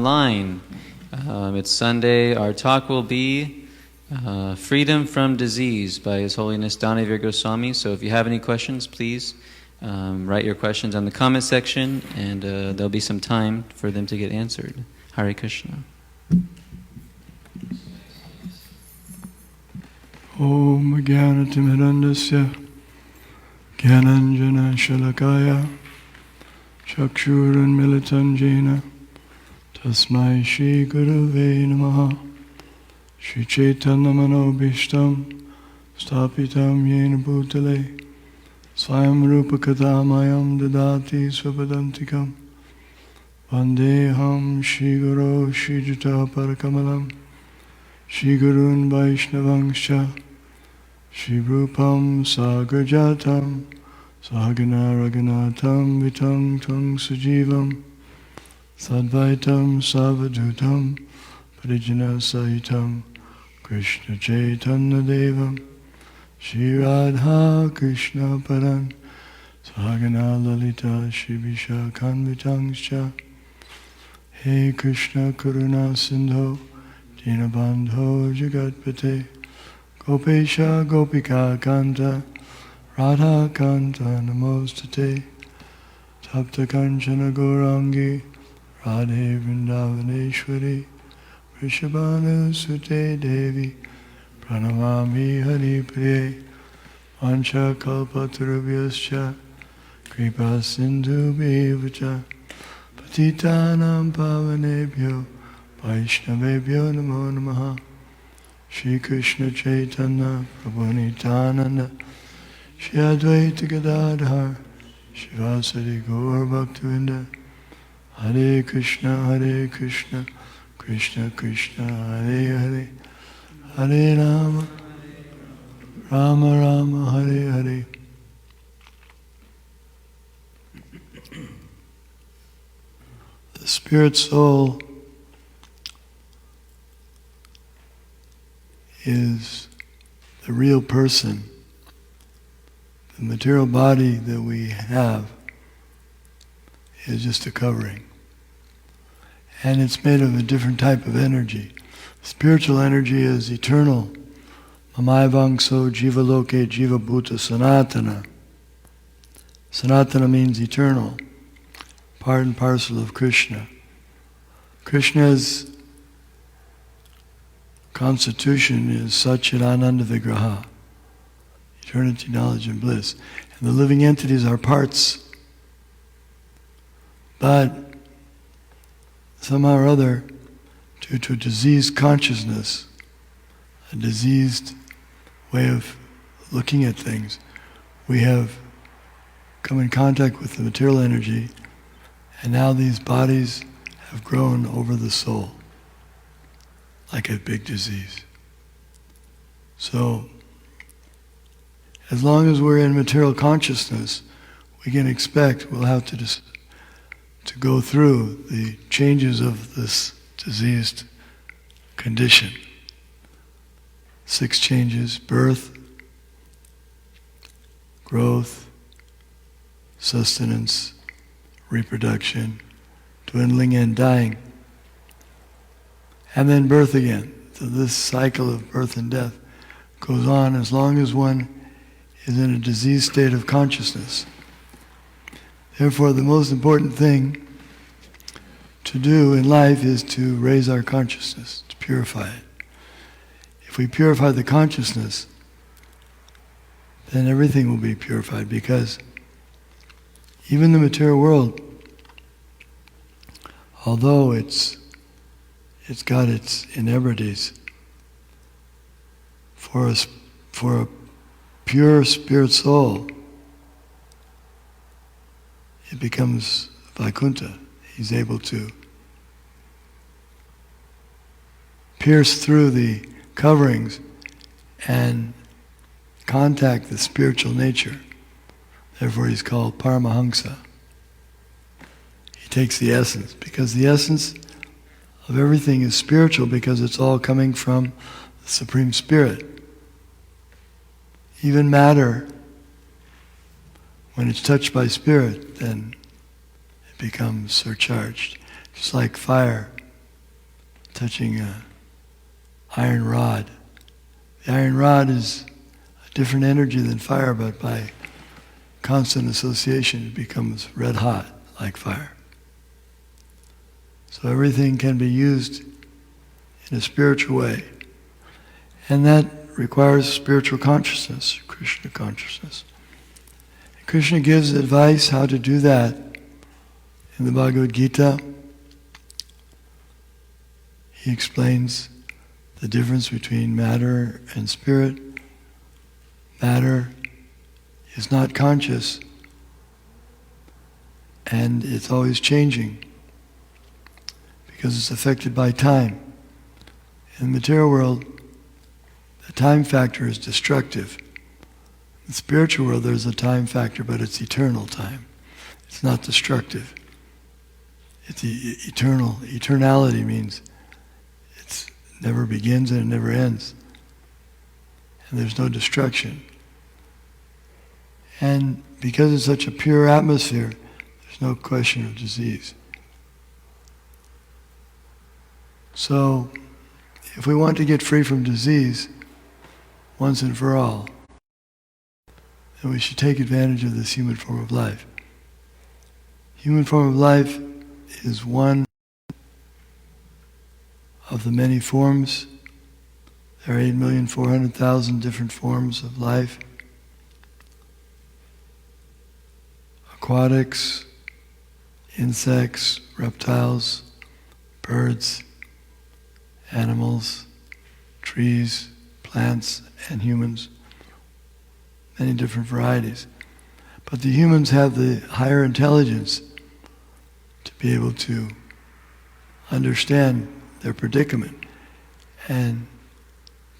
online. It's Sunday. Our talk will be Freedom from Disease by His Holiness Danavir Goswami. So if you have any questions, please write your questions on the comment section, and there'll be some time for them to get answered. Hare Krishna. Om Jnanatimidandasya Jnananjana Shalakaya Chakshurun Militan Jena Tasmai Shri Guruve Namaha Shri Chaitanya Manobhishtam Stapitam Yena Bhutale Swayam Rupa Katamayam Dadati Swapadantikam Vandeham Shri Guru Shri Juta Parakamalam Shri Gurun Vaishnavangscha Shri Rupam Sagrajatam Sahagana Raghunatam Vitam Tung Sujivam Sadvaitam Savadutam Parijana Sahitam Krishna Chaitanya Devam Shri Radha Krishna Paran Sahagana Lalita Shri Vishakhanvitangscha He Krishna Karuna Sindho Dinabandho Jagatpate Gopesha Gopika Kanta Radha Kanta Namostate Tapta Kanchana Gaurangi Radhe Vrindavaneshwari Vrishabhanu Sute Devi Pranamami Hari Priye Vancha Kalpatarubhyascha Kripa Sindhu Bhevacha Patitanam Pavanebhyo Vaishnavebhyo Namo Namaha Shri Krishna Chaitanya Prabhu Nityananda Shri Advaita Gadadhar Shivasari Gaur Bhaktivedanta Hare Krishna Krishna Krishna Hare Hare Hare Rama Rama Rama Hare Hare. The spirit soul is the real person. The material body that we have is just a covering. And it's made of a different type of energy. Spiritual energy is eternal. Mamayavangso jiva loke jiva bhuta sanatana. Sanatana means eternal. Part and parcel of Krishna. Krishna's constitution is Satchidananda Vigraha, eternity, knowledge, and bliss. And the living entities are parts. But somehow or other, due to a diseased consciousness, a diseased way of looking at things, we have come in contact with the material energy, and now these bodies have grown over the soul, like a big disease. So, as long as we're in material consciousness, we can expect we'll have to go through the changes of this diseased condition. 6 changes: birth, growth, sustenance, reproduction, dwindling and dying, and then birth again. So this cycle of birth and death goes on as long as one is in a diseased state of consciousness. Therefore, the most important thing to do in life is to raise our consciousness, to purify it. If we purify the consciousness, then everything will be purified, because even the material world, although it's got its inebrities, for a pure spirit soul, it becomes Vaikuntha. He's able to pierce through the coverings and contact the spiritual nature. Therefore he's called Paramahamsa. He takes the essence, because the essence of everything is spiritual, because it's all coming from the Supreme Spirit. Even matter, when it's touched by spirit, then it becomes surcharged. Just like fire touching an iron rod. The iron rod is a different energy than fire, but by constant association it becomes red hot like fire. So everything can be used in a spiritual way. And that requires spiritual consciousness, Krishna consciousness. And Krishna gives advice how to do that in the Bhagavad Gita. He explains the difference between matter and spirit. Matter is not conscious, and it's always changing because it's affected by time. In the material world, the time factor is destructive. In the spiritual world, there's a time factor, but it's eternal time. It's not destructive. It's eternal. Eternality means it never begins and it never ends. And there's no destruction. And because it's such a pure atmosphere, there's no question of disease. So, if we want to get free from disease once and for all, then we should take advantage of this human form of life. Human form of life is one of the many forms. There are 8,400,000 different forms of life. Aquatics, insects, reptiles, birds, animals, trees, plants, and humans. Many different varieties. But the humans have the higher intelligence to be able to understand their predicament and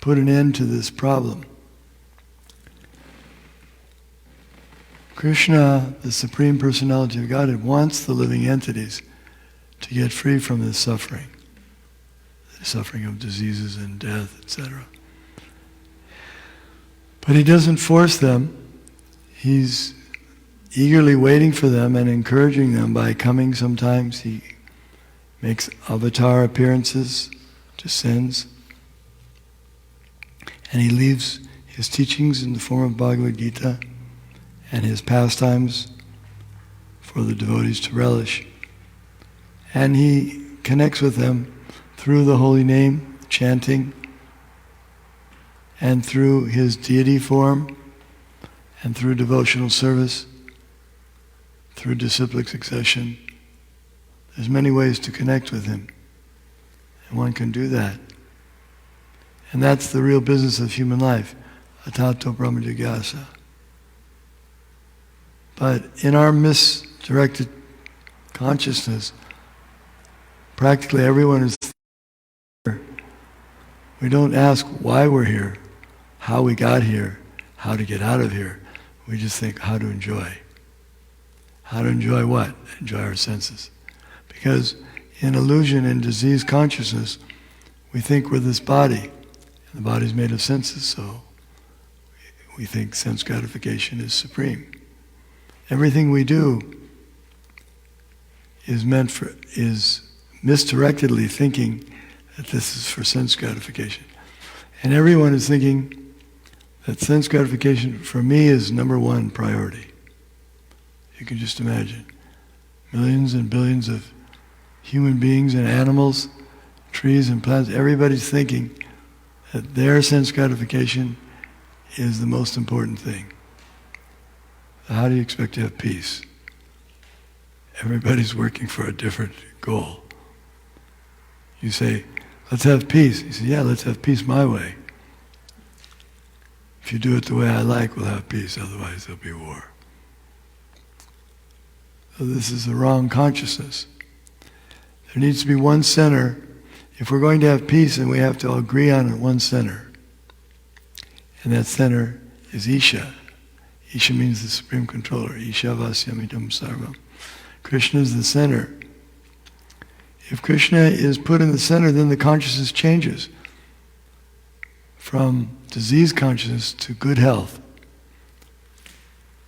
put an end to this problem. Krishna, the Supreme Personality of Godhead, wants the living entities to get free from this suffering. The suffering of diseases and death, etc. But he doesn't force them. He's eagerly waiting for them and encouraging them by coming sometimes. He makes avatar appearances, descends, and he leaves his teachings in the form of Bhagavad Gita and his pastimes for the devotees to relish. And he connects with them through the holy name, chanting, and through his deity form, and through devotional service, through disciplic succession. There's many ways to connect with him, and one can do that. And that's the real business of human life, atato brahma jigyasa. But in our misdirected consciousness, practically everyone is here. We don't ask why we're here, how we got here, how to get out of here. We just think how to enjoy. How to enjoy what? Enjoy our senses. Because in illusion and disease consciousness, we think we're this body, and the body's made of senses, so we think sense gratification is supreme. Everything we do is misdirectedly thinking that this is for sense gratification. And everyone is thinking that sense gratification for me is number one priority. You can just imagine. Millions and billions of human beings and animals, trees and plants, everybody's thinking that their sense gratification is the most important thing. How do you expect to have peace? Everybody's working for a different goal. You say, let's have peace. You say, yeah, let's have peace my way. If you do it the way I like, we'll have peace, otherwise there'll be war. So this is the wrong consciousness. There needs to be one center. If we're going to have peace, then we have to all agree on one center. And that center is Isha. Isha means the Supreme Controller. Isha vasyamidam sarvam. Krishna is the center. If Krishna is put in the center, then the consciousness changes from disease consciousness to good health.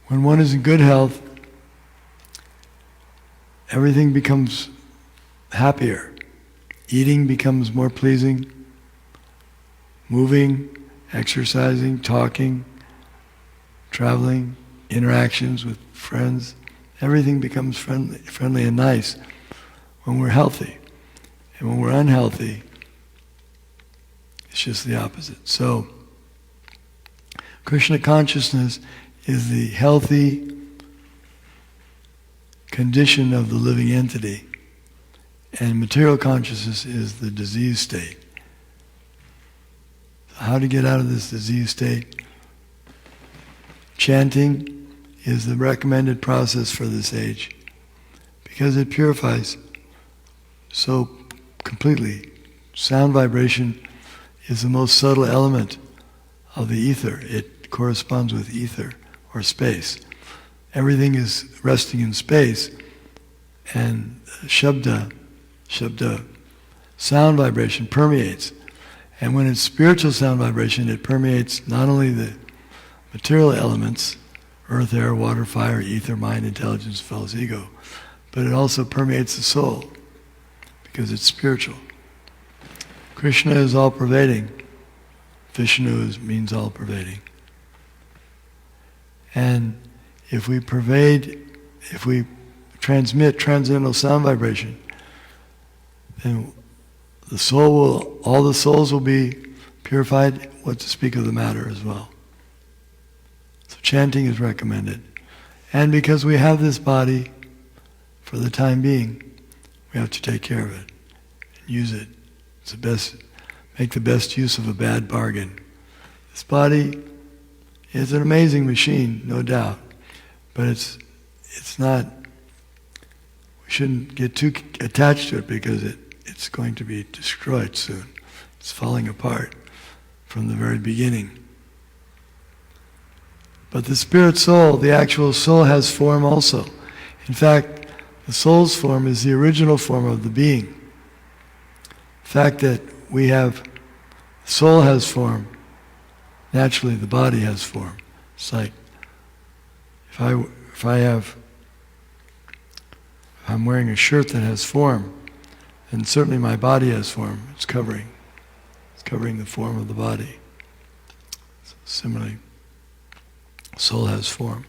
When one is in good health, everything becomes happier. eating becomes more pleasing, moving, exercising, talking, traveling, interactions with friends, everything becomes friendly and nice when we're healthy. And when we're unhealthy, it's just the opposite. So, Krishna consciousness is the healthy condition of the living entity, and material consciousness is the disease state. So how to get out of this disease state? Chanting is the recommended process for this age because it purifies so completely. Sound vibration is the most subtle element of the ether. It corresponds with ether or space. Everything is resting in space, and shabda, sound vibration permeates. And when it's spiritual sound vibration, it permeates not only the material elements, earth, air, water, fire, ether, mind, intelligence, fellows, ego, but it also permeates the soul because it's spiritual. Krishna is all-pervading. Vishnu means all-pervading. And if we transmit transcendental sound vibration, then all the souls will be purified, what to speak of the matter as well. So chanting is recommended. And because we have this body, for the time being, we have to take care of it and use it. It's the best, make the best use of a bad bargain. This body is an amazing machine, no doubt. But it's not, we shouldn't get too attached to it because it's going to be destroyed soon. It's falling apart from the very beginning. But the spirit soul, the actual soul, has form also. In fact, the soul's form is the original form of the being. The fact that the soul has form, naturally the body has form. It's like, if I'm wearing a shirt that has form, then certainly my body has form. It's covering the form of the body. So similarly, soul has form.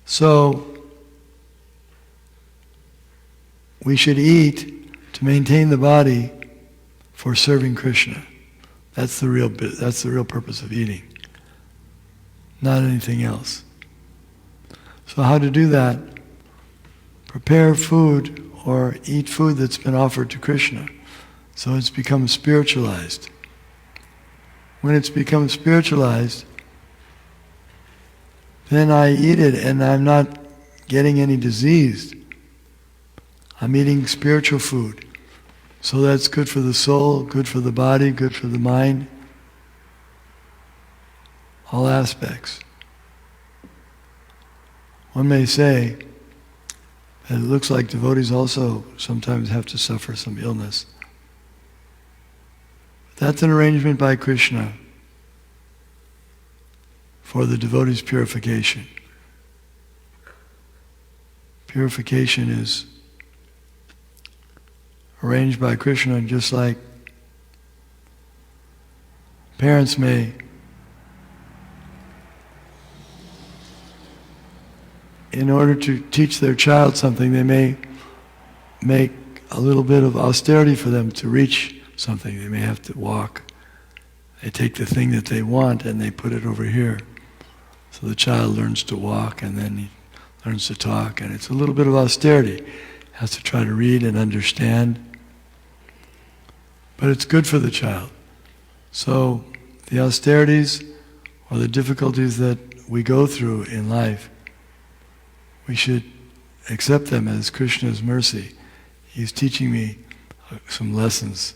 So we should eat to maintain the body for serving Krishna. That's the real purpose of eating, not anything else. So how to do that? Prepare food or eat food that's been offered to Krishna. So it's become spiritualized. When it's become spiritualized, then I eat it and I'm not getting any disease. I'm eating spiritual food. So that's good for the soul, good for the body, good for the mind. All aspects. One may say that it looks like devotees also sometimes have to suffer some illness. That's an arrangement by Krishna for the devotee's purification. Purification is arranged by Krishna, just like parents may in order to teach their child something, they may make a little bit of austerity for them to reach something. They may have to walk. They take the thing that they want and they put it over here. So the child learns to walk and then he learns to talk, and it's a little bit of austerity. Has to try to read and understand. But it's good for the child. So the austerities or the difficulties that we go through in life, we should accept them as Krishna's mercy. He's teaching me some lessons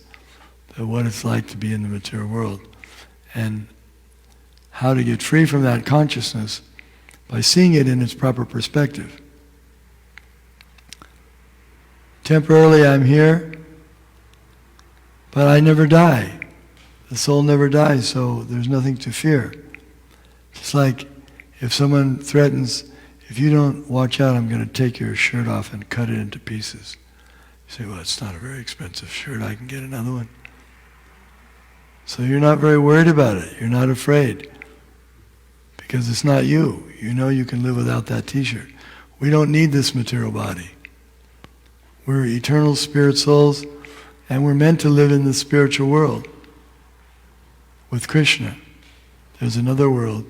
of what it's like to be in the material world and how to get free from that consciousness by seeing it in its proper perspective. Temporarily I'm here, but I never die. The soul never dies, so there's nothing to fear. It's like if someone threatens, if you don't watch out, I'm going to take your shirt off and cut it into pieces. You say, well, it's not a very expensive shirt, I can get another one. So you're not very worried about it. You're not afraid. Because it's not you. You know you can live without that t-shirt. We don't need this material body. We're eternal spirit souls, and we're meant to live in the spiritual world with Krishna. There's another world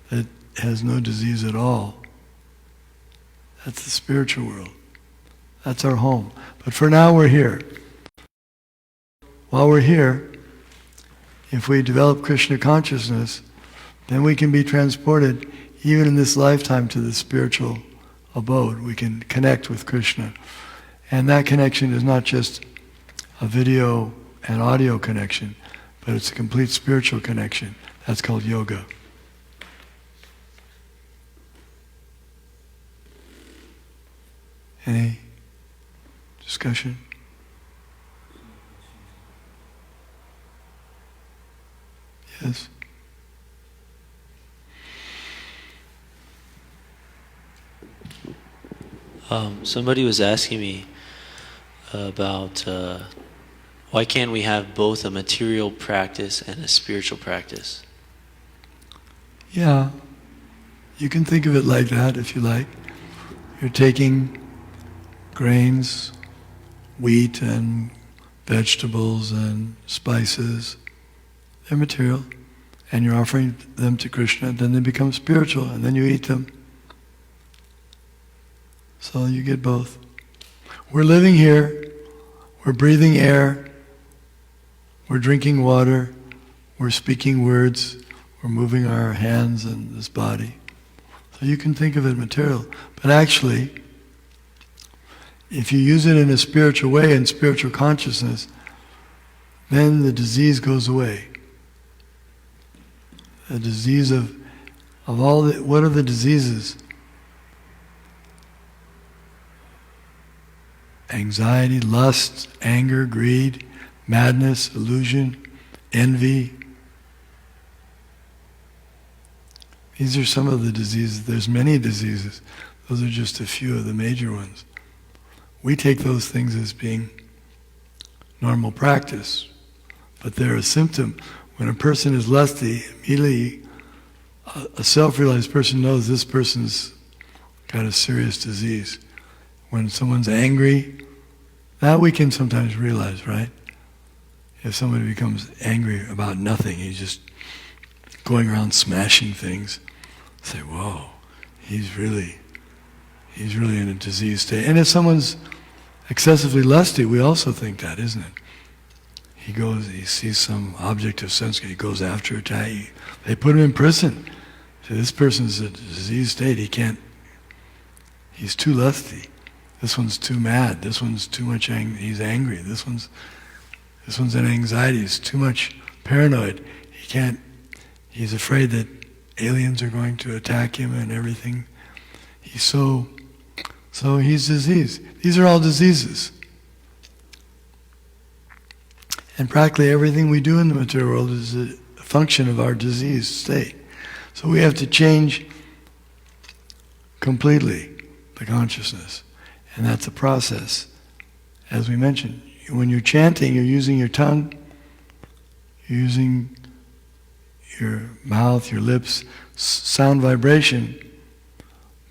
that has no disease at all. That's the spiritual world. That's our home. But for now we're here. While we're here, if we develop Krishna consciousness, then we can be transported even in this lifetime to the spiritual abode. We can connect with Krishna. And that connection is not just a video and audio connection, but it's a complete spiritual connection. That's called yoga. Any discussion? Yes? Somebody was asking me about why can't we have both a material practice and a spiritual practice? Yeah, you can think of it like that if you like. You're taking grains, wheat and vegetables and spices, they're material, and you're offering them to Krishna, then they become spiritual, and then you eat them. So you get both. We're living here, we're breathing air, we're drinking water, we're speaking words, we're moving our hands and this body. So you can think of it material. But actually, if you use it in a spiritual way, in spiritual consciousness, then the disease goes away. The disease of all the, what are the diseases? Anxiety, lust, anger, greed, madness, illusion, envy. These are some of the diseases. There's many diseases. Those are just a few of the major ones. We take those things as being normal practice, but they're a symptom. When a person is lusty, immediately a self-realized person knows this person's got a serious disease. When someone's angry, that we can sometimes realize, right? If somebody becomes angry about nothing, he's just going around smashing things, say, whoa, he's really in a disease state. And if someone's excessively lusty, we also think that, isn't it? He sees some object of sense, he goes after it. They put him in prison. So this person's in a disease state, he's too lusty. This one's too mad. This one's too much he's angry. This one's in anxiety. He's too much paranoid. He's afraid that aliens are going to attack him and everything. So he's diseased. These are all diseases. And practically everything we do in the material world is a function of our diseased state. So we have to change completely the consciousness. And that's a process. As we mentioned, when you're chanting, you're using your tongue, you're using your mouth, your lips, sound vibration,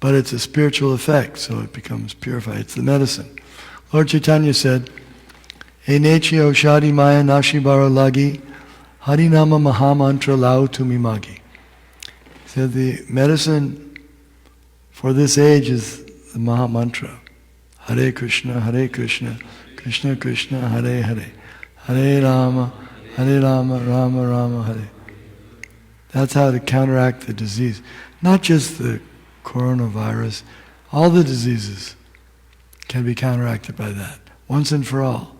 but it's a spiritual effect, so it becomes purified. It's the medicine. Lord Chaitanya said, "E nechi oshadi maya nashibara lagi, harinama mahamantra lau tumimagi." He said the medicine for this age is the Mahamantra. Hare Krishna, Krishna Krishna, Hare Hare, Hare Rama, Rama Rama, Hare. That's how to counteract the disease. Not just the coronavirus, all the diseases can be counteracted by that, once and for all.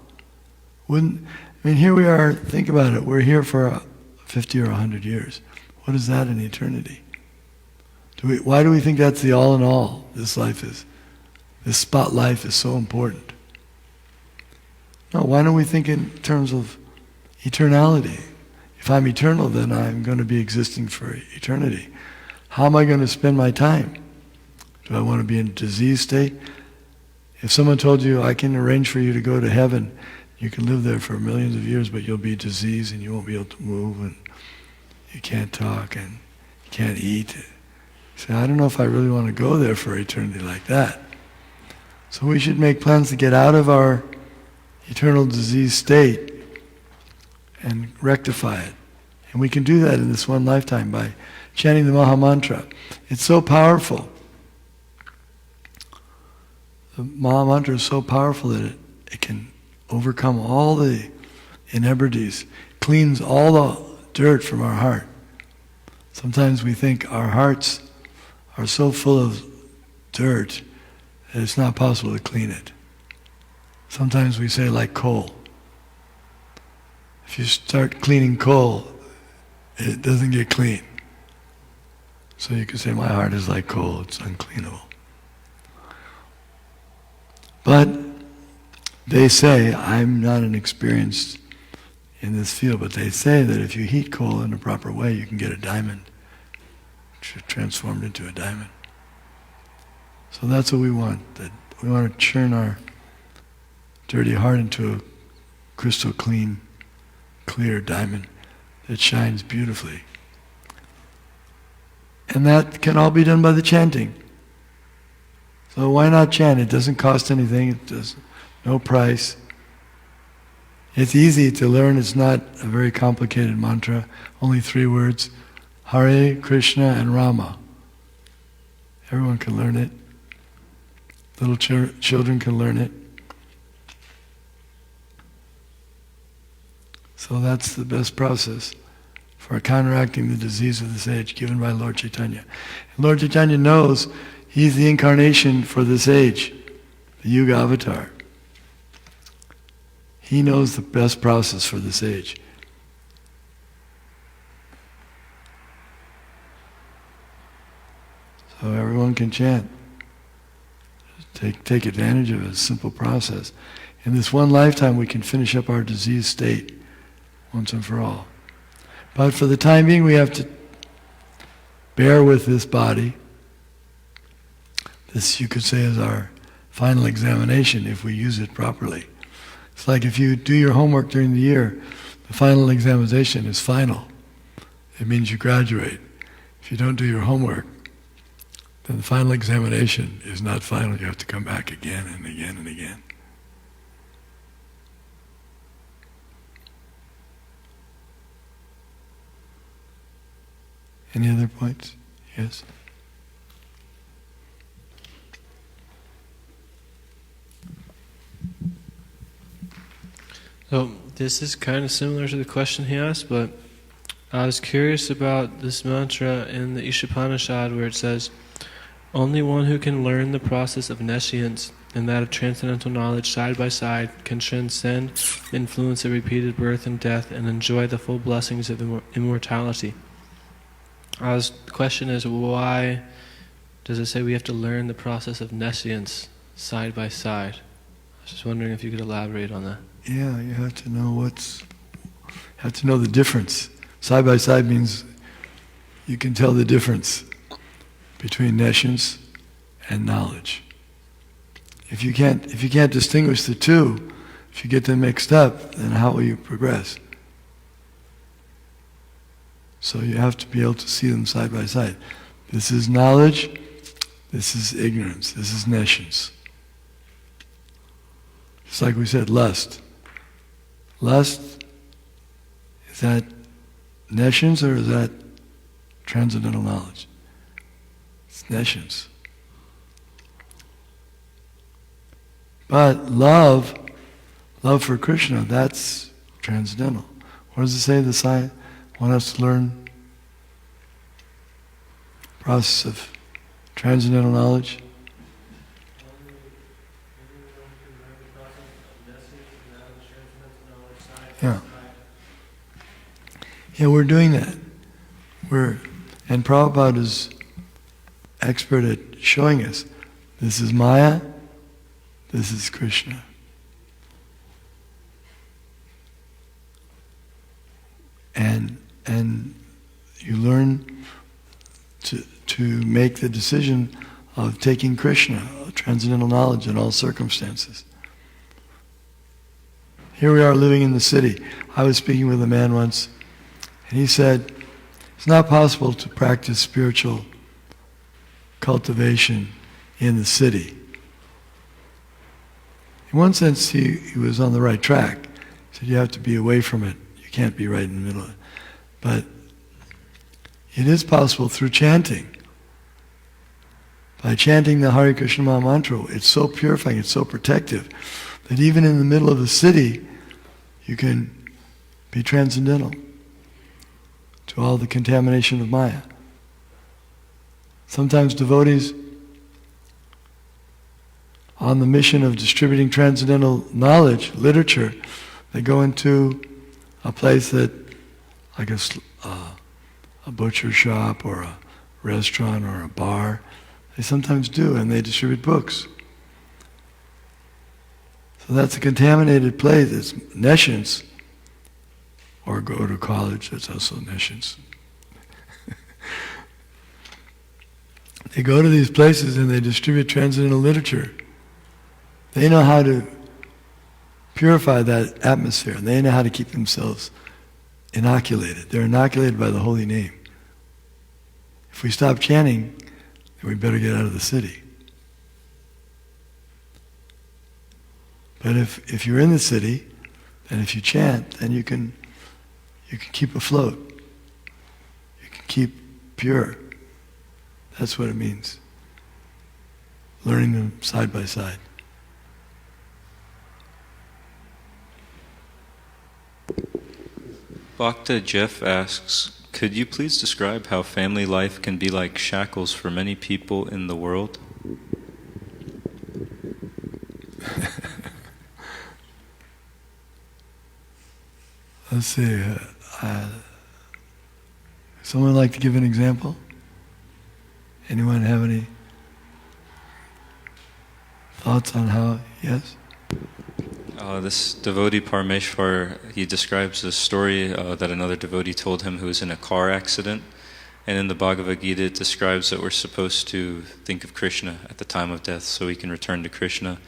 Here we are, think about it, we're here for 50 or 100 years. What is that in eternity? Why do we think that's the all in all this life is? This spot life is so important. No, why don't we think in terms of eternality? If I'm eternal, then I'm going to be existing for eternity. How am I going to spend my time? Do I want to be in a disease state? If someone told you, I can arrange for you to go to heaven, you can live there for millions of years, but you'll be diseased and you won't be able to move and you can't talk and you can't eat. So I don't know if I really want to go there for eternity like that. So we should make plans to get out of our eternal disease state and rectify it. And we can do that in this one lifetime by chanting the Maha Mantra. It's so powerful. The Maha Mantra is so powerful that it can overcome all the inebrities, cleans all the dirt from our heart. Sometimes we think our hearts are so full of dirt that it's not possible to clean it. Sometimes we say like coal. If you start cleaning coal, it doesn't get clean. So you can say, my heart is like coal, it's uncleanable. But they say, I'm not an experienced in this field, but they say that if you heat coal in a proper way, you can get a diamond transformed into a diamond. So that's what we want. That we want to churn our dirty heart into a crystal clean, clear diamond that shines beautifully. And that can all be done by the chanting. So why not chant? It doesn't cost anything. It does no price. It's easy to learn. It's not a very complicated mantra. Only 3 words: Hare, Krishna, and Rama. Everyone can learn it. Little children can learn it. So that's the best process for counteracting the disease of this age given by Lord Chaitanya. And Lord Chaitanya knows he's the incarnation for this age, the Yuga avatar. He knows the best process for this age. So everyone can chant. Take advantage of a simple process. In this one lifetime we can finish up our disease state once and for all. But for the time being we have to bear with this body. This, you could say, is our final examination if we use it properly. It's like if you do your homework during the year, the final examination is final. It means you graduate. If you don't do your homework, then the final examination is not final. You have to come back again and again and again. Any other points? Yes? So this is kind of similar to the question he asked, but I was curious about this mantra in the Ishopanishad where it says, only one who can learn the process of nescience and that of transcendental knowledge side by side can transcend the influence of repeated birth and death and enjoy the full blessings of immortality. The question is, why does it say we have to learn the process of nescience side by side? I was just wondering if you could elaborate on that. Yeah, you have to know the difference. Side by side means you can tell the difference between nescience and knowledge. If you can't distinguish the two, if you get them mixed up, then how will you progress? So you have to be able to see them side by side. This is knowledge, this is ignorance, this is nescience. Just like we said, lust. Lust, is that nescience or is that transcendental knowledge? It's nescience. But love for Krishna, that's transcendental. What does it say? The science want us to learn the process of transcendental knowledge. Yeah, we're doing that. And Prabhupada is expert at showing us this is Maya, this is Krishna. And you learn to make the decision of taking Krishna, transcendental knowledge in all circumstances. Here we are living in the city. I was speaking with a man once, and he said, it's not possible to practice spiritual cultivation in the city. In one sense, he was on the right track. He said, you have to be away from it. You can't be right in the middle of it. But it is possible through chanting. By chanting the Hare Krishna Maha Mantra, it's so purifying, it's so protective, that even in the middle of the city, you can be transcendental to all the contamination of Maya. Sometimes devotees on the mission of distributing transcendental knowledge, literature, they go into a place that, like a butcher shop or a restaurant or a bar, they sometimes do, and they distribute books. So that's a contaminated place. It's nescience. Or go to college, that's also nescience. They go to these places and they distribute transcendental literature. They know how to purify that atmosphere, and they know how to keep themselves inoculated. They're inoculated by the holy name. If we stop chanting, then we better get out of the city. But if you're in the city, and if you chant, then you can keep afloat. You can keep pure. That's what it means. Learning them side by side. Bhakta Jeff asks, could you please describe how family life can be like shackles for many people in the world? Let's see. Someone like to give an example? Anyone have any thoughts on how? Yes? This devotee Parameshwar, he describes a story that another devotee told him who was in a car accident. And in the Bhagavad Gita it describes that we're supposed to think of Krishna at the time of death so we can return to Krishna.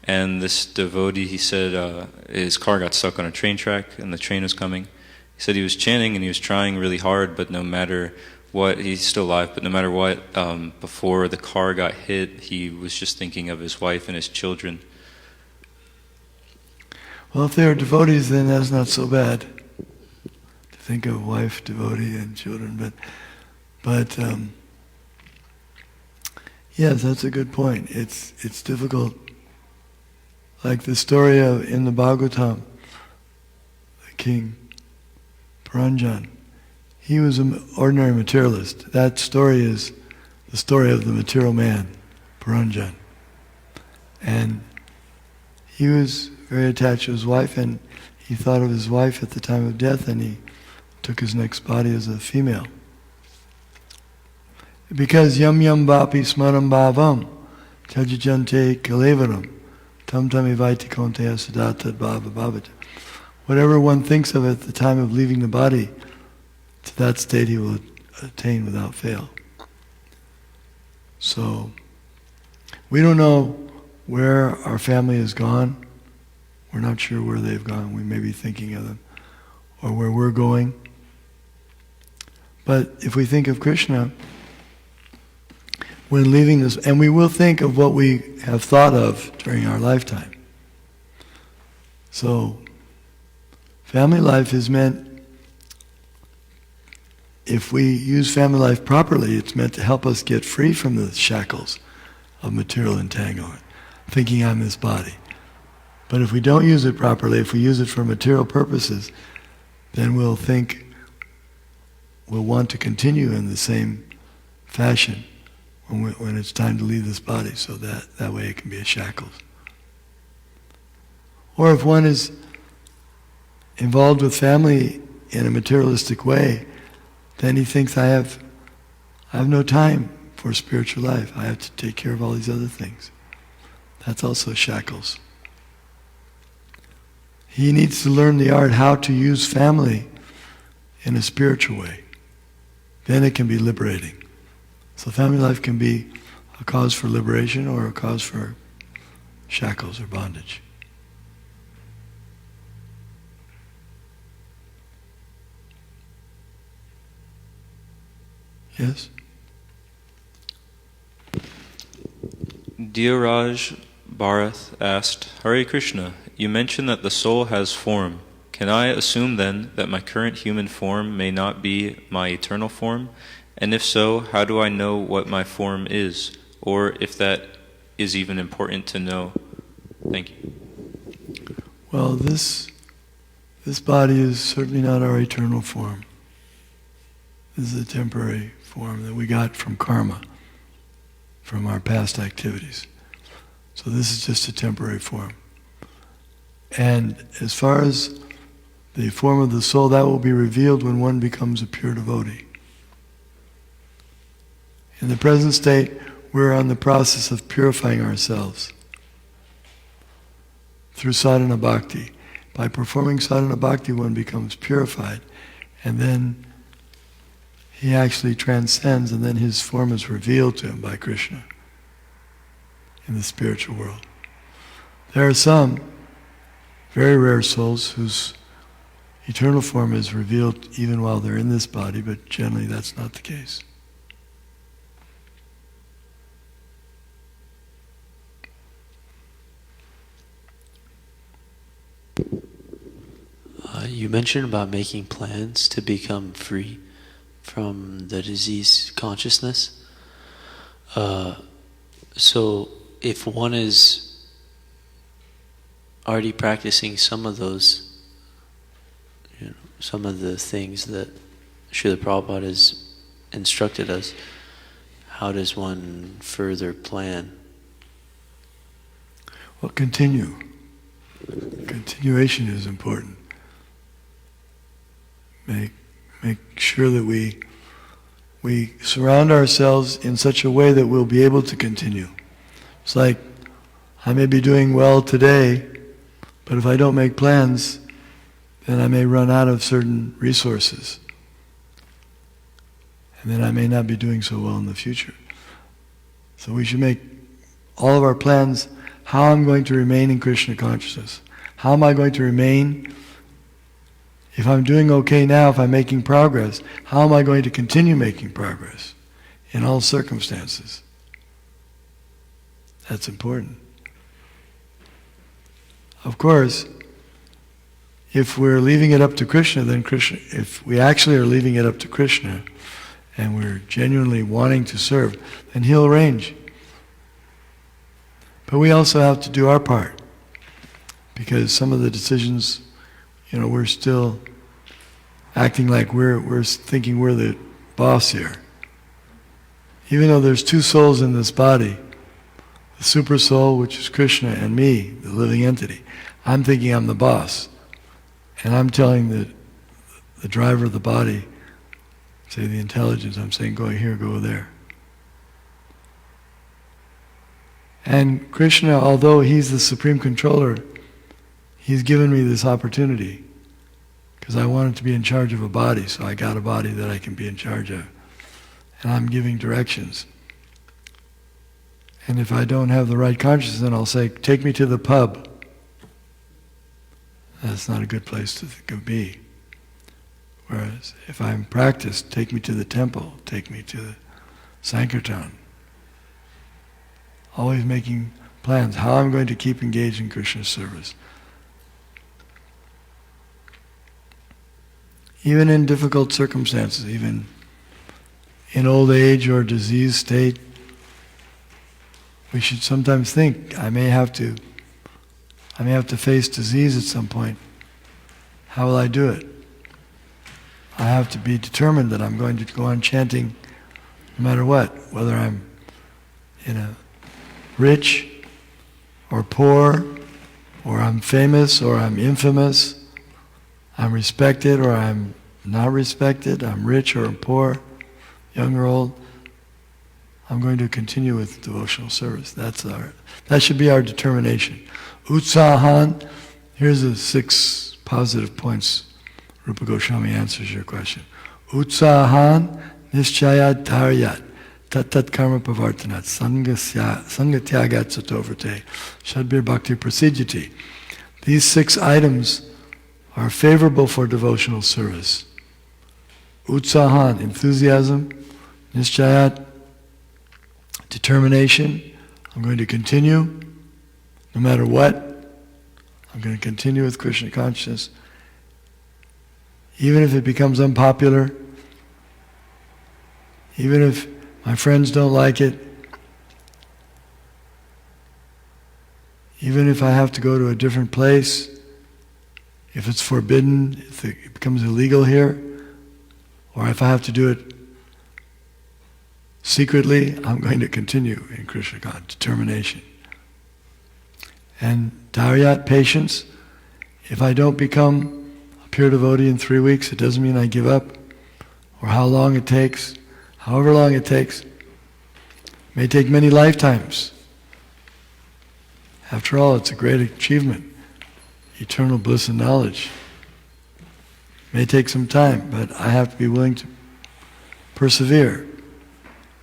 And this devotee, he said his car got stuck on a train track and the train was coming. He said he was chanting and he was trying really hard, but no matter what, he's still alive, but no matter what, before the car got hit, he was just thinking of his wife and his children. Well, if they are devotees, then that's not so bad to think of wife, devotee, and children. But yes, that's a good point. It's difficult. Like the story of in the Bhagavatam, the king Puranjan, he was an ordinary materialist. That story is the story of the material man, Puranjan, and he was very attached to his wife, and he thought of his wife at the time of death, and he took his next body as a female. Because yam yam vapi smaram bhavam tajajante kalevaram tam tam ivaiti konteya siddhatad bhava bhavata. Whatever one thinks of at the time of leaving the body, to that state he will attain without fail. So, we don't know where our family has gone. We're not sure where they've gone. We may be thinking of them, or where we're going. But if we think of Krishna, when leaving this, and we will think of what we have thought of during our lifetime. So, family life is meant, if we use family life properly, it's meant to help us get free from the shackles of material entanglement, thinking I'm this body. But if we don't use it properly, if we use it for material purposes, then we'll want to continue in the same fashion when it's time to leave this body, so that way it can be a shackles. Or if one is involved with family in a materialistic way, then he thinks I have no time for spiritual life. I have to take care of all these other things. That's also shackles. He needs to learn the art how to use family in a spiritual way. Then it can be liberating. So family life can be a cause for liberation or a cause for shackles or bondage. Yes? Dheeraj Bharath asked, Hare Krishna, you mentioned that the soul has form. Can I assume then that my current human form may not be my eternal form? And if so, how do I know what my form is? Or if that is even important to know? Thank you. Well, this body is certainly not our eternal form. This is a temporary form that we got from karma, from our past activities. So this is just a temporary form. And as far as the form of the soul, that will be revealed when one becomes a pure devotee. In the present state, we're on the process of purifying ourselves through sadhana bhakti. By performing sadhana bhakti, one becomes purified, and then he actually transcends, and then his form is revealed to him by Krishna in the spiritual world. There are some very rare souls whose eternal form is revealed even while they're in this body, but generally that's not the case. You mentioned about making plans to become free from the disease consciousness. So if one is already practicing some of those, some of the things that Srila Prabhupada has instructed us, how does one further plan? Well, continue. Continuation is important. Make sure that we surround ourselves in such a way that we'll be able to continue. It's like, I may be doing well today, but if I don't make plans, then I may run out of certain resources. And then I may not be doing so well in the future. So we should make all of our plans, how I'm going to remain in Krishna consciousness. How am I going to remain? If I'm doing okay now, if I'm making progress, how am I going to continue making progress in all circumstances? That's important. Of course, if we're leaving it up to Krishna, then Krishna, if we actually are leaving it up to Krishna and we're genuinely wanting to serve, then He'll arrange. But we also have to do our part, because some of the decisions, we're still acting like we're thinking we're the boss here. Even though there's two souls in this body, the super soul, which is Krishna, and me, the living entity, I'm thinking I'm the boss. And I'm telling the driver of the body, say the intelligence, I'm saying go here, go there. And Krishna, although He's the supreme controller, He's given me this opportunity because I wanted to be in charge of a body, so I got a body that I can be in charge of. And I'm giving directions. And if I don't have the right consciousness, then I'll say, take me to the pub. That's not a good place to be. Whereas if I'm practiced, take me to the temple, take me to the Sankirtan. Always making plans, how I'm going to keep engaged in Krishna's service. Even in difficult circumstances, even in old age or disease state, we should sometimes think, I may have to face disease at some point. How will I do it? I have to be determined that I'm going to go on chanting no matter what, whether I'm rich or poor, or I'm famous or I'm infamous, I'm respected or I'm not respected, I'm rich or poor, young or old. I'm going to continue with devotional service. That should be our determination. Utsahan, here's the 6 positive points. Rupa Goswami answers your question. Utsahan nischayat dharyat tat karma pavartanat, sangatyagat satovrate, shadbir bhakti prasidyati. These 6 items are favorable for devotional service. Utsahan, enthusiasm, nischayat, determination, I'm going to continue, no matter what, I'm going to continue with Krishna consciousness. Even if it becomes unpopular, even if my friends don't like it, even if I have to go to a different place, if it's forbidden, if it becomes illegal here, or if I have to do it secretly, I'm going to continue in Krishna consciousness, determination. And dharyat, patience. If I don't become a pure devotee in 3 weeks, it doesn't mean I give up, or how long it takes, however long it takes. It may take many lifetimes. After all, it's a great achievement. Eternal bliss and knowledge. It may take some time, but I have to be willing to persevere.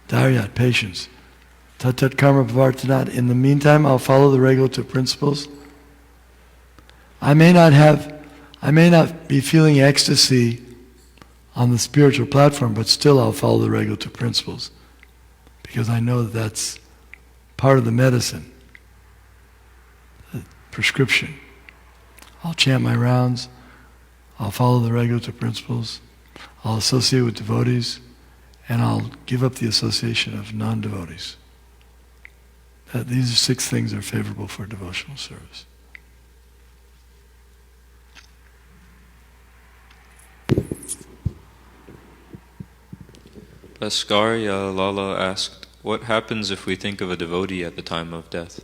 Dharyat, patience. Tat karma pavartanat. In the meantime, I'll follow the regulative principles. I may not be feeling ecstasy on the spiritual platform, but still I'll follow the regulative principles, because I know that that's part of the medicine, the prescription. I'll chant my rounds, I'll follow the regulative principles, I'll associate with devotees, and I'll give up the association of non-devotees. These 6 things are favorable for devotional service. Askari Lala asked, what happens if we think of a devotee at the time of death?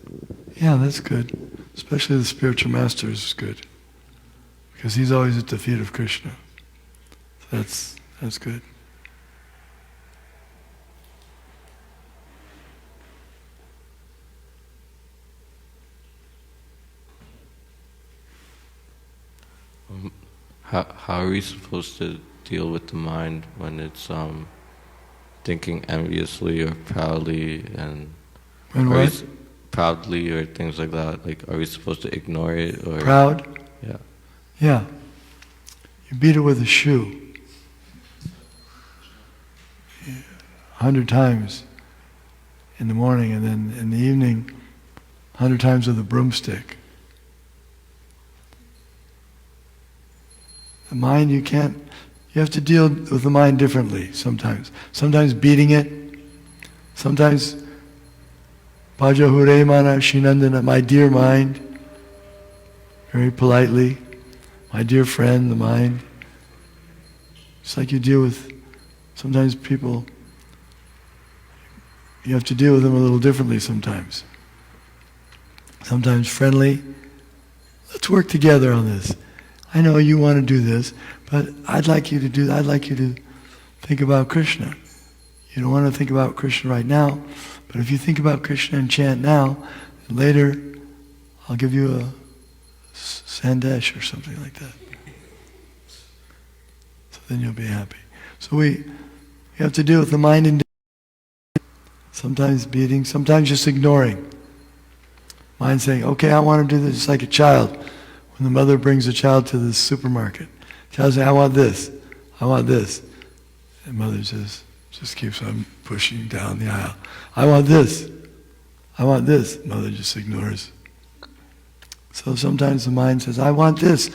Yeah, that's good. Especially the spiritual master is good, because he's always at the feet of Krishna. That's good. How are we supposed to deal with the mind when it's thinking enviously or proudly, and When what? Proudly or things like that? Like, are we supposed to ignore it, or Proud? Yeah. Yeah. You beat it with a shoe 100 times in the morning, and then in the evening 100 times with a broomstick. The mind, you have to deal with the mind differently sometimes. Sometimes beating it, sometimes Bhaja Hure Mana Shinandana, my dear mind, very politely, my dear friend, the mind. It's like you deal with, sometimes people, you have to deal with them a little differently sometimes. Sometimes friendly. Let's work together on this. I know you want to do this, but I'd like you to think about Krishna. You don't want to think about Krishna right now, but if you think about Krishna and chant now, later I'll give you a sandesh or something like that. So then you'll be happy. So we have to deal with the mind in sometimes beating, sometimes just ignoring. Mind saying, okay, I want to do this, just like a child. When the mother brings a child to the supermarket, the child says, I want this, and mother just keeps on pushing down the aisle. I want this, mother just ignores. So sometimes the mind says, I want this.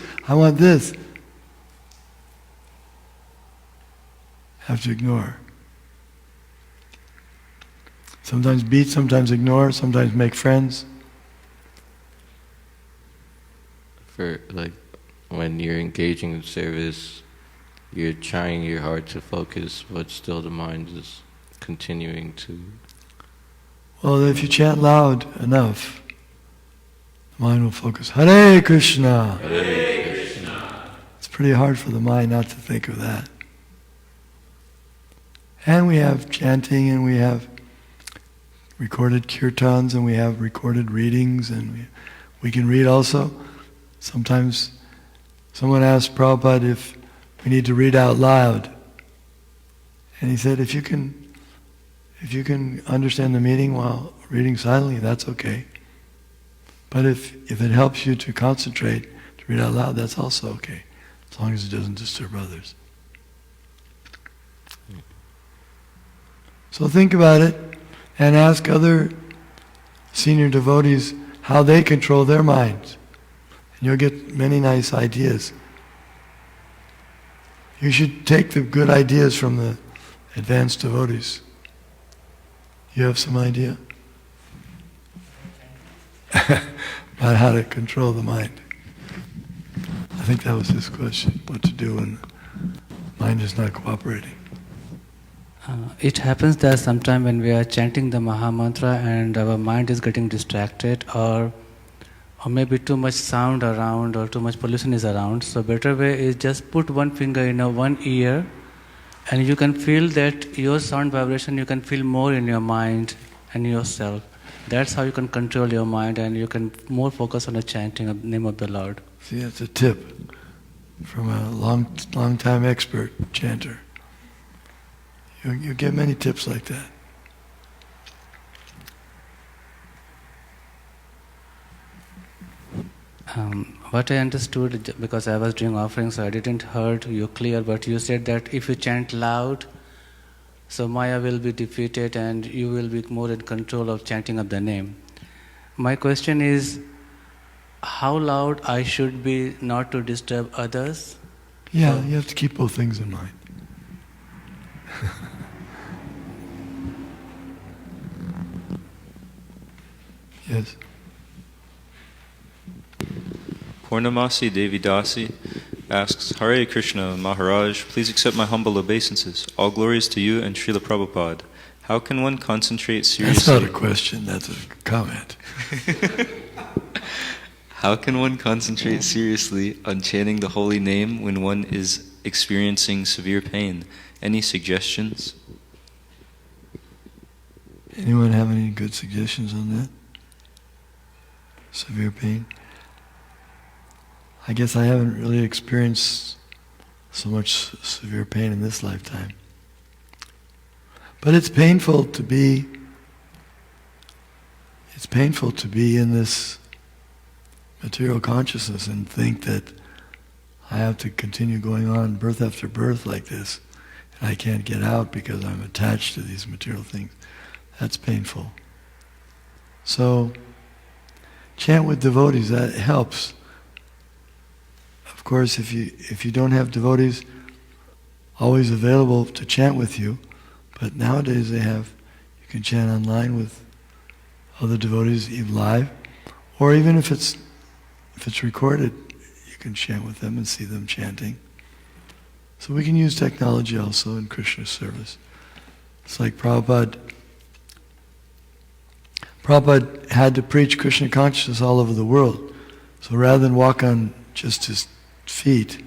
Have to ignore. Sometimes beat, sometimes ignore, sometimes make friends. for like when you're engaging in service, you're trying your hard to focus, but still the mind is continuing to... Well, if you chant loud enough, the mind will focus. Hare Krishna! Hare Krishna. It's pretty hard for the mind not to think of that. And we have chanting, and we have recorded kirtans, and we have recorded readings, and we can read also. Sometimes someone asked Prabhupada if we need to read out loud. And he said, if If you can understand the meaning while reading silently, that's okay. But if it helps you to concentrate, to read out loud, that's also okay, as long as it doesn't disturb others. So think about it and ask other senior devotees how they control their minds. And you'll get many nice ideas. You should take the good ideas from the advanced devotees. You have some idea? About how to control the mind. I think that was his question, what to do when the mind is not cooperating. It happens that sometime when we are chanting the Maha Mantra and our mind is getting distracted, or maybe too much sound around or too much pollution is around, so better way is just put one finger in one ear and you can feel that your sound vibration you can feel more in your mind and yourself. That's how you can control your mind and you can more focus on the chanting of the name of the Lord. See, that's a tip from a long time expert chanter. You get many tips like that. What I understood, because I was doing offerings, so I didn't heard you clear, but you said that if you chant loud, so Maya will be defeated and you will be more in control of chanting of the name. My question is, how loud I should be not to disturb others? Yeah, you have to keep both things in mind. Yes. Purnamasi Devidasi asks, Hare Krishna Maharaj, please accept my humble obeisances. All glories to you and Srila Prabhupada. How can one concentrate seriously? That's not a question, that's a comment. How can one concentrate seriously on chanting the holy name when one is experiencing severe pain? Any suggestions? Anyone have any good suggestions on that? Severe pain? I guess I haven't really experienced so much severe pain in this lifetime. But it's painful to be in this material consciousness and think that I have to continue going on birth after birth like this, and I can't get out because I'm attached to these material things. That's painful. So, chant with devotees, that helps. Of course, if you don't have devotees always available to chant with you, but nowadays you can chant online with other devotees live, or even if it's recorded, you can chant with them and see them chanting. So we can use technology also in Krishna's service. It's like Prabhupada had to preach Krishna consciousness all over the world. So rather than walk on just his feet,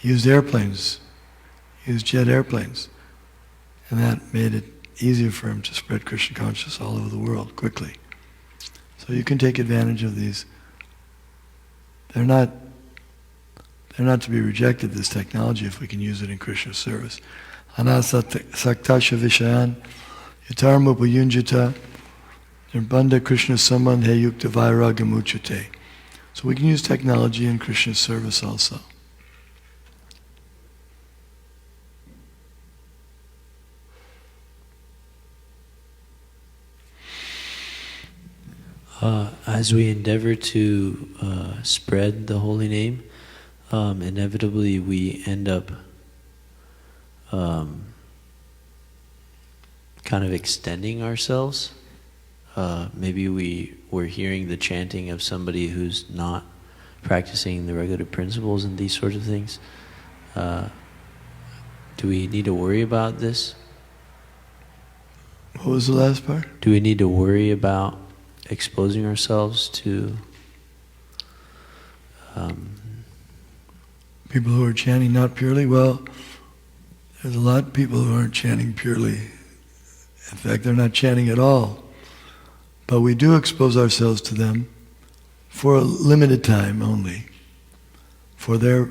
he used airplanes. He used jet airplanes. And that made it easier for him to spread Krishna consciousness all over the world quickly. So you can take advantage of these. They're not to be rejected, this technology, if we can use it in Krishna's service. Anasaktasha vishayan yatarma upayunjata nirbandha Krishna sambandhe yukta vairagya muchate. So we can use technology in Krishna's service also. As we endeavor to spread the holy name, inevitably we end up kind of extending ourselves. Maybe we're hearing the chanting of somebody who's not practicing the regular principles and these sorts of things. Do we need to worry about this? What was the last part? Do we need to worry about exposing ourselves to people who are chanting not purely? Well, there's a lot of people who aren't chanting purely. In fact, they're not chanting at all. But we do expose ourselves to them for a limited time only, for their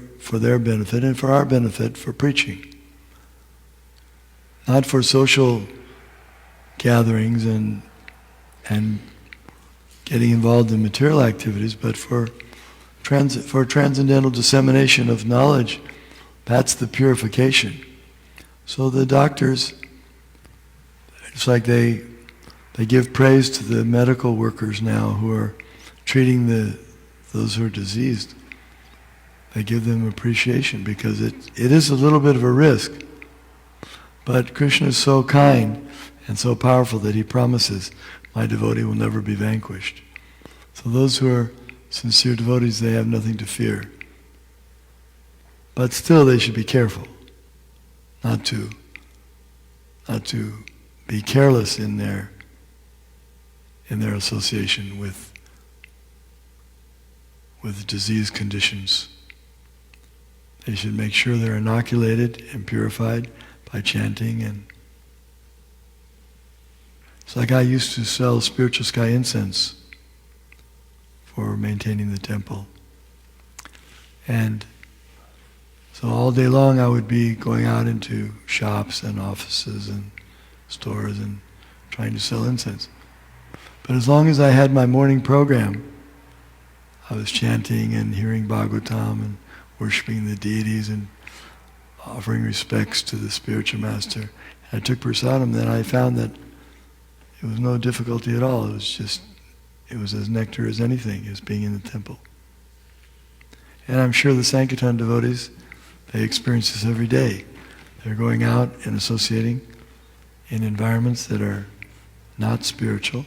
benefit and for our benefit for preaching. Not for social gatherings and getting involved in material activities, but for transcendental dissemination of knowledge, that's the purification. So the doctors, it's like they give praise to the medical workers now who are treating those who are diseased. They give them appreciation because it is a little bit of a risk. But Krishna is so kind and so powerful that he promises, my devotee will never be vanquished. So those who are sincere devotees, they have nothing to fear. But still they should be careful not to be careless in their association with disease conditions. They should make sure they're inoculated and purified by chanting. And it's like I used to sell spiritual sky incense for maintaining the temple. And so all day long I would be going out into shops and offices and stores and trying to sell incense. But as long as I had my morning program, I was chanting and hearing Bhagavatam and worshipping the deities and offering respects to the spiritual master. I took prasadam, then I found that it was no difficulty at all. It was as nectar as anything, as being in the temple. And I'm sure the Sankirtan devotees, they experience this every day. They're going out and associating in environments that are not spiritual,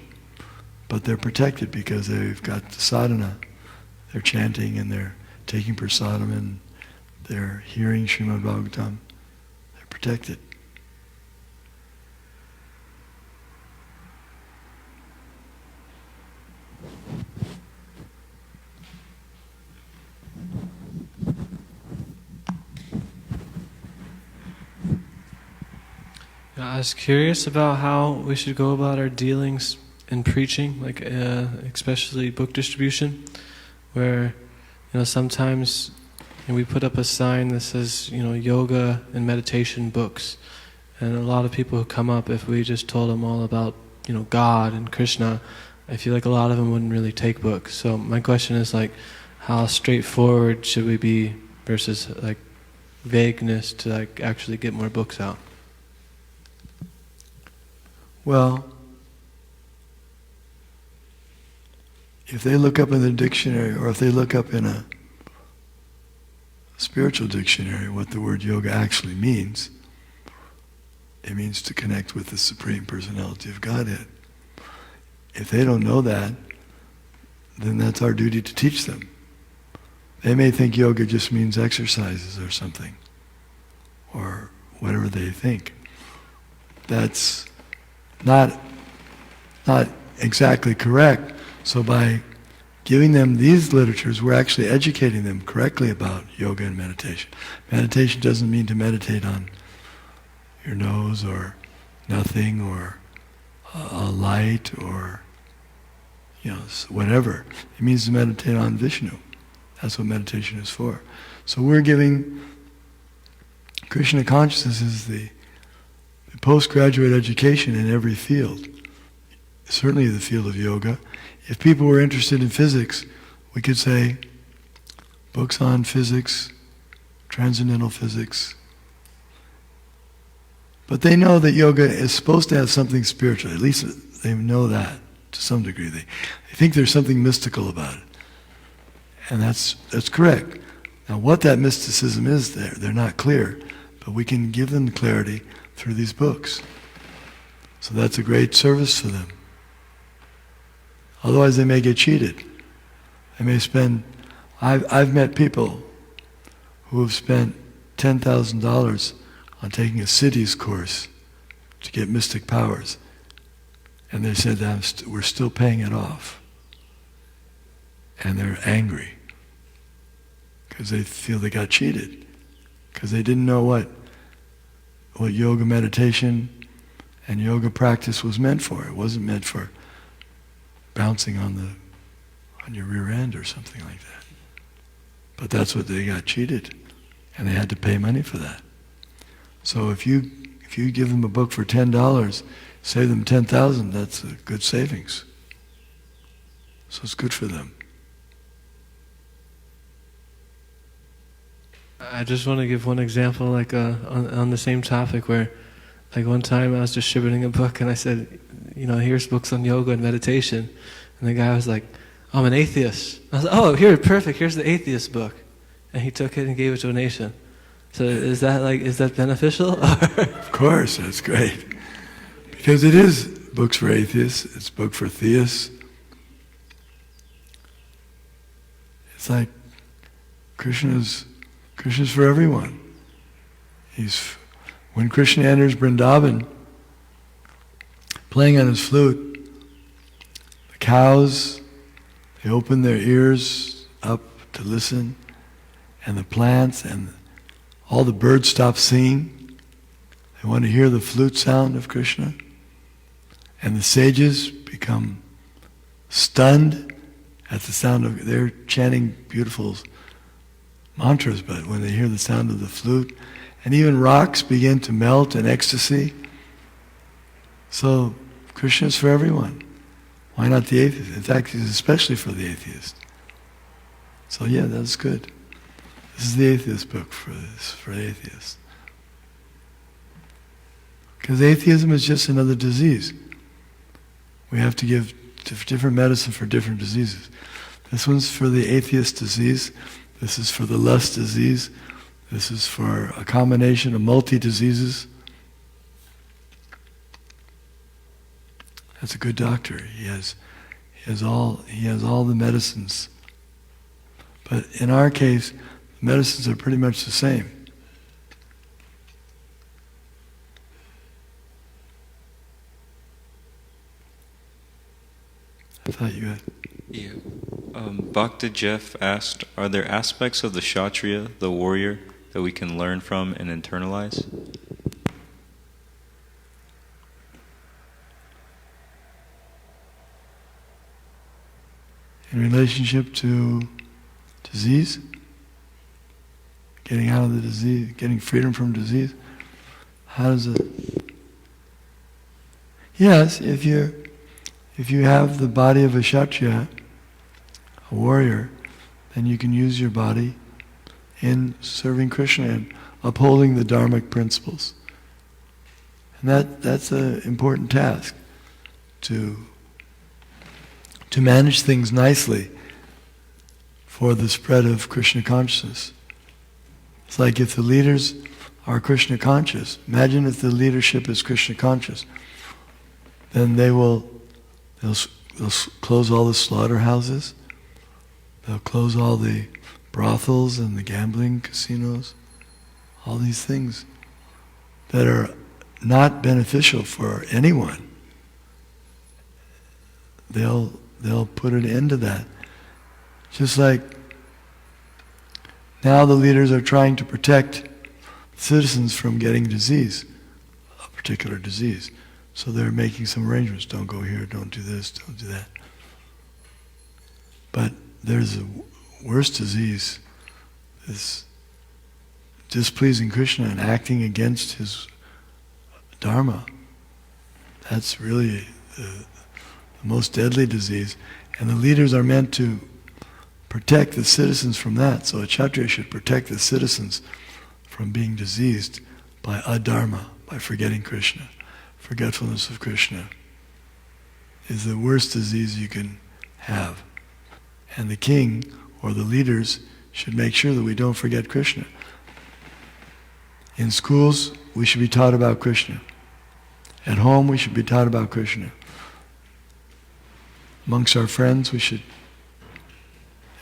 but they're protected because they've got the sadhana. They're chanting and they're taking prasadam and they're hearing Srimad Bhagavatam. They're protected. I was curious about how we should go about our dealings in preaching, like especially book distribution, where sometimes we put up a sign that says yoga and meditation books, and a lot of people who come up, if we just told them all about God and Krishna, I feel like a lot of them wouldn't really take books. So my question is how straightforward should we be versus vagueness to actually get more books out? Well, if they look up in the dictionary, or if they look up in a spiritual dictionary what the word yoga actually means, it means to connect with the Supreme Personality of Godhead. If they don't know that, then that's our duty to teach them. They may think yoga just means exercises or something, or whatever they think. That's not exactly correct. So by giving them these literatures, we're actually educating them correctly about yoga and meditation. Meditation doesn't mean to meditate on your nose or nothing or a light or whatever. It means to meditate on Vishnu. That's what meditation is for. So we're giving Krishna Consciousness is the postgraduate education in every field. Certainly the field of yoga. If people were interested in physics, we could say books on physics, transcendental physics. But they know that yoga is supposed to have something spiritual. At least they know that to some degree. They think there's something mystical about it. And that's correct. Now what that mysticism is they're not clear. But we can give them clarity through these books. So that's a great service for them. Otherwise they may get cheated. They may spend, I've met people who have spent $10,000 on taking a cities course to get mystic powers. And they said that we're still paying it off. And they're angry because they feel they got cheated. Because they didn't know what yoga meditation and yoga practice was meant for. It wasn't meant for bouncing on your rear end or something like that. But that's what they got cheated, and they had to pay money for that. So if you give them a book for $10, save them 10,000, that's a good savings. So it's good for them. I just want to give one example, like on the same topic, where, like one time I was distributing a book and I said, here's books on yoga and meditation, and the guy was like, I'm an atheist. I was like, oh, here, perfect. Here's the atheist book, and he took it and gave a donation. So is that beneficial? Of course, that's great, because it is books for atheists. It's a book for theists. It's like Krishna's for everyone. When Krishna enters Vrindavan, playing on his flute, the cows, they open their ears up to listen, and the plants and all the birds stop singing. They want to hear the flute sound of Krishna. And the sages become stunned at the sound of, they're chanting beautiful mantras, but when they hear the sound of the flute, and even rocks begin to melt in ecstasy. So Krishna is for everyone. Why not the atheist? In fact, he's especially for the atheist. So yeah, that's good. This is the atheist book for atheists. Because atheism is just another disease. We have to give different medicine for different diseases. This one's for the atheist disease. This is for the lust disease. This is for a combination of multi-diseases. That's a good doctor. He has all the medicines. But in our case, the medicines are pretty much the same. I thought you had... Yeah. Bhakti Jeff asked, are there aspects of the Kshatriya, the warrior, that we can learn from and internalize? In relationship to disease? Getting out of the disease, getting freedom from disease? How does it... Yes, if you have the body of a Kshatriya, a warrior, then you can use your body in serving Krishna and upholding the dharmic principles. And that's an important task, to manage things nicely for the spread of Krishna consciousness. It's like if the leaders are Krishna conscious, imagine if the leadership is Krishna conscious, then they'll close all the slaughterhouses, they'll close all the brothels and the gambling casinos, all these things that are not beneficial for anyone. They'll put an end to that. Just like now the leaders are trying to protect citizens from getting disease, a particular disease. So they're making some arrangements. Don't go here, don't do this, don't do that. But there's a worse disease, this displeasing Krishna and acting against his dharma. That's really the most deadly disease. And the leaders are meant to protect the citizens from that. So a Kshatriya should protect the citizens from being diseased by adharma, by forgetting Krishna. Forgetfulness of Krishna is the worst disease you can have. And the king or the leaders should make sure that we don't forget Krishna. In schools, we should be taught about Krishna. At home, we should be taught about Krishna. Amongst our friends,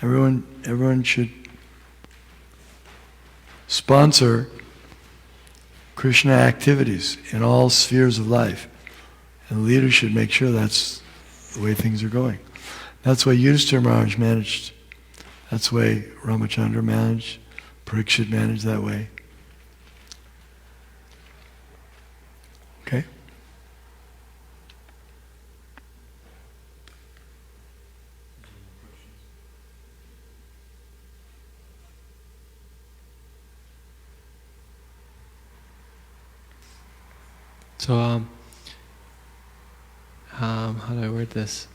everyone should sponsor Krishna activities in all spheres of life. And the leaders should make sure that's the way things are going. That's the way Yudhishthira Maharaj managed. That's the way Ramachandra managed. Parikshit managed that way. Okay? So, how do I word this?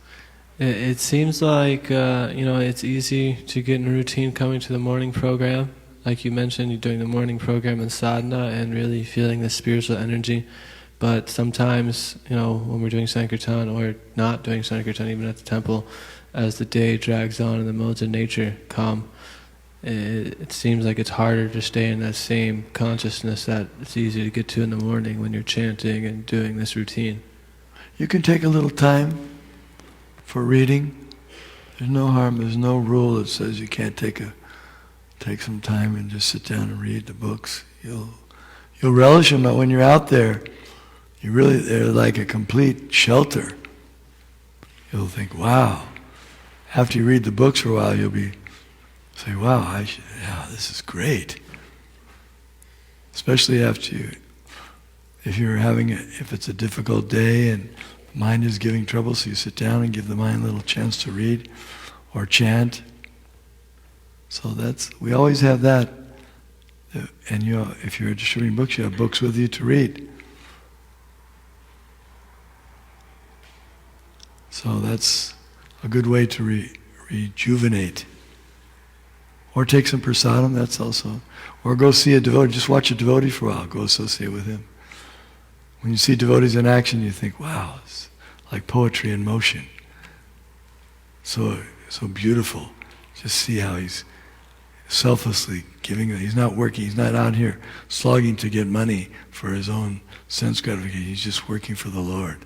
It seems like, it's easy to get in a routine coming to the morning program. Like you mentioned, you're doing the morning program in sadhana and really feeling the spiritual energy. But sometimes, when we're doing Sankirtan or not doing Sankirtan, even at the temple, as the day drags on and the modes of nature come, it seems like it's harder to stay in that same consciousness that it's easy to get to in the morning when you're chanting and doing this routine. You can take a little time for reading. There's no harm, there's no rule that says you can't take some time and just sit down and read the books. You'll relish them, but when you're out there, they're like a complete shelter. You'll think, wow. After you read the books for a while, you'll say, wow, this is great. Especially if it's a difficult day and the mind is giving trouble, so you sit down and give the mind a little chance to read or chant. So we always have that. And if you're distributing books, you have books with you to read. So that's a good way to rejuvenate. Or take some prasadam, that's also. Or go see a devotee, just watch a devotee for a while, go associate with him. When you see devotees in action, you think, wow, it's like poetry in motion. So beautiful. Just see how he's selflessly giving, he's not working, he's not out here slogging to get money for his own sense gratification, he's just working for the Lord.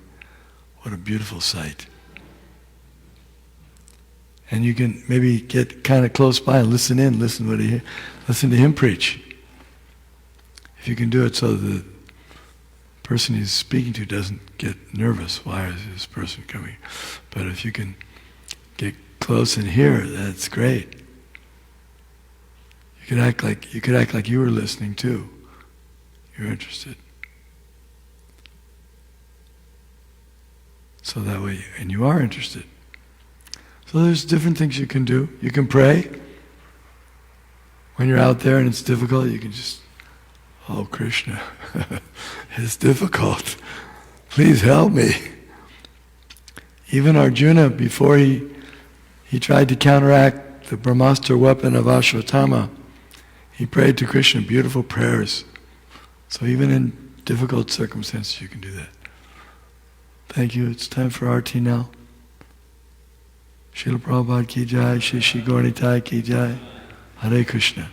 What a beautiful sight. And you can maybe get kind of close by and listen to him preach. If you can do it so the person he's speaking to doesn't get nervous, why is this person coming? But if you can get close and hear, that's great. You could act like you were listening too. You're interested. So that way, and you are interested. So there's different things you can do. You can pray. When you're out there and it's difficult, you can just, oh Krishna, it's difficult. Please help me. Even Arjuna, before he tried to counteract the Brahmastra weapon of Ashwatthama, he prayed to Krishna beautiful prayers. So even in difficult circumstances, you can do that. Thank you. It's time for arati now. Srila Prabhupada ki jai, Shri Shri Gaura Nitai ki jai. Hare Krishna.